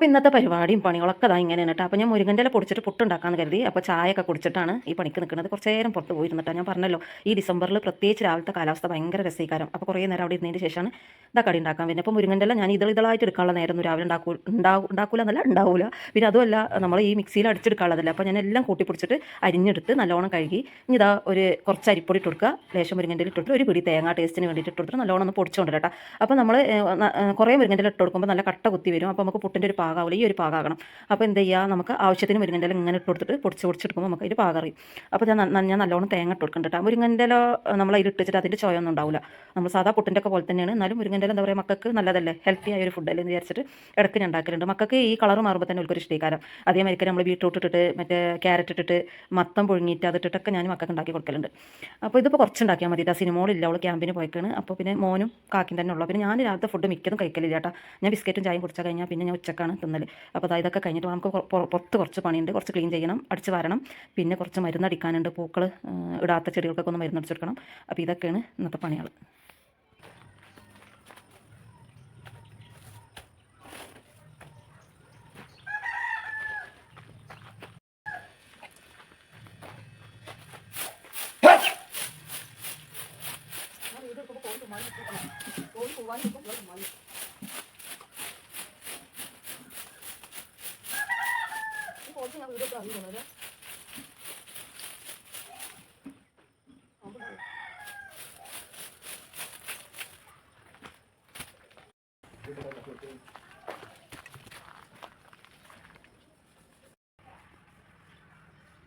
അപ്പോൾ ഇന്നത്തെ പരിപാടിയും പണികളൊക്കെ അതാ ഇങ്ങനെയാണ് കേട്ടോ. അപ്പോൾ ഞാൻ മുരിങ്ങൻ്റെ ഇല പൊടിച്ചിട്ട് പുട്ടുണ്ടാക്കാമെന്ന് കരുതി. അപ്പോൾ ചായയൊക്കെ കുടിച്ചിട്ടാണ് ഈ പണിക്ക് നിൽക്കുന്നത്. കുറച്ച് നേരം പുറത്ത് പോയിരുന്നിട്ടാണ്. ഞാൻ പറഞ്ഞല്ലോ ഈ ഡിസംബറിൽ പ്രത്യേകിച്ച് രാവിലത്തെ കാലാവസ്ഥ ഭയങ്കര രസീകാരം. അപ്പോൾ കുറേ നേരം അവിടെ ഇരുന്നതിന് ശേഷമാണ് ഇതാ കടി ഉണ്ടാക്കാൻ വരുന്നത്. അപ്പോൾ മുരിങ്ങൻ്റെ ഇല ഞാൻ ഇതളായിട്ട് എടുക്കാനുള്ള നേരമൊന്നും രാവിലെ ഉണ്ടാക്കൂല എന്നല്ല ഉണ്ടാവില്ല. പിന്നെ അതുമല്ല നമ്മൾ ഈ മിക്സിയിൽ അടിച്ചെടുക്കാനുള്ളതല്ല. അപ്പോൾ ഞാൻ എല്ലാം കൂട്ടി പിടിച്ചിട്ട് അരിഞ്ഞെടുത്ത് നല്ലോണം കഴുകി ഇനി ഇതാ ഒരു കുറച്ച് അരിപ്പൊടി ഇട്ട് കൊടുക്കുക, ലേശം മുരിങ്ങൻ്റെ ഇല ഇട്ടിട്ട് ഒരു പിടി തേങ്ങ ടേസ്റ്റിന് വേണ്ടിയിട്ട് ഇട്ട് കൊടുത്തിട്ട് നല്ലോണം ഒന്ന് പൊടിച്ചുകൊണ്ട് കേട്ടോ. അപ്പോൾ നമ്മൾ കുറേ മുരിങ്ങൻ്റെ ഇല ഇട്ട് കൊടുക്കുമ്പോൾ നല്ല കട്ട കുത്തി വരും. അപ്പോൾ നമുക്ക് പുട്ടിൻ്റെ ഒരു പാകാവില്ല, ഈ ഒരു പാകാകണം. അപ്പോൾ എന്ത് ചെയ്യുക, നമുക്ക് ആവശ്യത്തിന് മുരിങ്ങൻ്റെ ഇല ഇങ്ങനെ ഇട്ട് കൊടുത്തിട്ട് പൊടിച്ചെടുക്കുമ്പോൾ നമുക്ക് അതിൽ പാകറിയും. അപ്പോൾ ഞാൻ നല്ലോണം തേങ്ങ ഇട്ട് കൊടുക്കുന്നുണ്ട് കേട്ടോ. മുരിങ്ങൻ്റെ ഇല നമ്മൾ അതിൽ ഇട്ടിട്ട് അതിൻ്റെ ചോയൊന്നും ഉണ്ടാവില്ല. നമ്മൾ സാധാ പുട്ടിൻ്റെ ഒക്കെ പോലെ തന്നെയാണ്. എന്നാലും മുരിങ്ങൻ്റെ ഇല എന്താ പറയുക, മക്കൾക്ക് നല്ലതല്ലേ, ഹെൽത്തി ആയ ഒരു ഫുഡല്ലേ എന്ന് വിചാരിച്ചിട്ട് ഇടയ്ക്ക് ഞാൻ ഉണ്ടാക്കലുണ്ട്. മക്കൾക്ക് ഈ കളർ മാറുമ്പോൾ തന്നെ ഒരു ഇഷ്ടീകാരം. അതേമാതിരി നമ്മൾ ബീട്രൂട്ട് ഇട്ടിട്ട് മറ്റേ ക്യാരറ്റ് ഇട്ടിട്ട് മത്തം പുഴുങ്ങിയിട്ട് അതിട്ടിട്ടൊക്കെ ഞാൻ മക്കൾക്ക് ഉണ്ടാക്കി കൊടുക്കലുണ്ട്. അപ്പോൾ ഇതിപ്പോൾ കുറച്ചുണ്ടാക്കിയാൽ മതി. സിനിമോളില്ല, അവൾ ക്യാമ്പിന് പോയിക്കാണ്. അപ്പോൾ പിന്നെ മോനും കാക്കും തന്നെ ഉള്ളൂ. പിന്നെ ഞാൻ രാവിലത്തെ ഫുഡ് മിക്കതും കഴിക്കലില്ല കേട്ടോ. ഞാൻ ബിസ്ക്കറ്റും ചായയും കുടിച്ചാൽ കഴിഞ്ഞാൽ പിന്നെ ഞാൻ ഉച്ചക്കാണ് തിന്നൽ. അപ്പോൾ ഇതൊക്കെ കഴിഞ്ഞിട്ട് നമുക്ക് പുറത്ത് കുറച്ച് പണിയുണ്ട്. കുറച്ച് ക്ലീൻ ചെയ്യണം, അടിച്ച് വാരണം, പിന്നെ കുറച്ച് മരുന്നടിക്കാനുണ്ട്. പൂക്കൾ ഇടാത്ത ചെടികൾക്കൊക്കെ ഒന്ന് മരുന്നടിച്ചെടുക്കണം. അപ്പോൾ ഇതൊക്കെയാണ് ഇന്നത്തെ പണികൾ.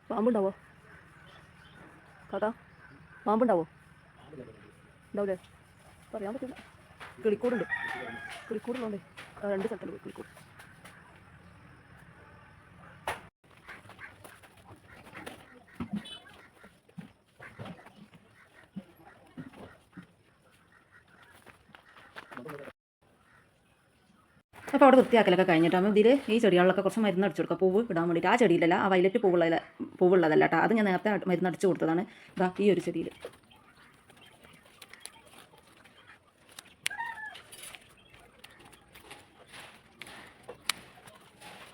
പാമ്പുണ്ടാവോ കാക്കാ? പാമ്പുണ്ടാവോ? ഉണ്ടാവില്ലേ? പറയാൻ പറ്റില്ല. കിളിക്കൂടുണ്ട്, കിളിക്കൂടുള്ളതുകൊണ്ട് 2 സ്ഥലത്തുണ്ട് കിളിക്കൂട്. അപ്പോൾ അവിടെ വൃത്തിയാക്കലൊക്കെ കഴിഞ്ഞിട്ടാകുമ്പോൾ ഇതിൽ ഈ ചെടികളിലൊക്കെ കുറച്ച് മരുന്ന് അടിച്ചു കൊടുക്കുക, പൂവ് ഇടാൻ വേണ്ടിയിട്ട്. ആ ചെടിയിലല്ല, ആ വയലറ്റ് പൂവുള്ളതല്ല കേട്ടോ. അത് ഞാൻ നേരത്തെ മരുന്ന് അടിച്ചു കൊടുത്തതാണ്. ഇതാ ഈ ഒരു ചെടിയിൽ.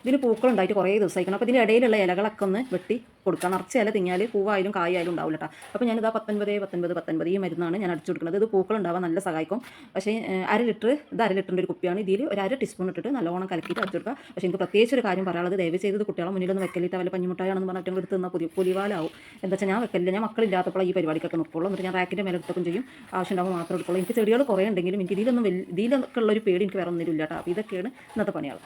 ഇതിന് പൂക്കളുണ്ടായിട്ട് കുറേ ദിവസമായിരിക്കണം. അപ്പോൾ ഇതിൻ്റെ ഇടയിലുള്ള ഇലകളൊക്കെ ഒന്ന് വെട്ടി കൊടുക്കുക. നിറച്ച് ഇല തിങ്ങിയാൽ പൂവായാലും കായായാലും ഉണ്ടാവില്ല കേട്ടോ. അപ്പോൾ ഞാനിതാ 19 ഈ മരുന്നാണ് ഞാൻ അടിച്ചു കൊടുക്കുന്നത്. ഇത് പൂക്കളുണ്ടാവാൻ നല്ല സഹായിക്കും. പക്ഷേ അര ലിറ്ററിൻ്റെ ഒരു കുപ്പിയാണ്. ഇതിൽ ഒരു 1/2 ടീസ്പൂൺ ഇട്ടിട്ട് നല്ലോണം കലക്കിയിട്ട് അടിച്ചു കൊടുക്കുക. പക്ഷേ എനിക്ക് പ്രത്യേകിച്ച് ഒരു കാര്യം പറയാനുള്ളത്, ദയവ് ചെയ്തത് കുട്ടികളെ മുന്നിലൊന്നും വെക്കലിട്ട് വല്ല പഞ്ഞിമുട്ടായാണെന്ന് പറഞ്ഞാൽ ഏറ്റവും എടുത്ത് നിന്നാൽ പുലിവാലാവും. എന്താ വെച്ചാൽ ഞാൻ വെക്കലില്ല. ഞാൻ മക്കളില്ലാത്തപ്പോൾ ഈ പരിപാടിക്കൊക്കെ നിൽക്കുള്ളൂ. എന്നിട്ട് ഞാൻ റാക്കിൻ്റെ മേലെ എടുത്തൊക്കെ ചെയ്യും. ആവശ്യം ഉണ്ടാകുമ്പോൾ മാത്രം എടുക്കുള്ളൂ. എനിക്ക് ചെടികൾ കുറേ ഉണ്ടെങ്കിലും എനിക്ക് ഇതിലൊക്കെ ഉള്ളൊരു പേടി എനിക്ക് വേറെ ഒന്നിലും ഇല്ല കേട്ടോ. അപ്പോൾ ഇതൊക്കെയാണ് ഇന്നത്തെ പണികൾ.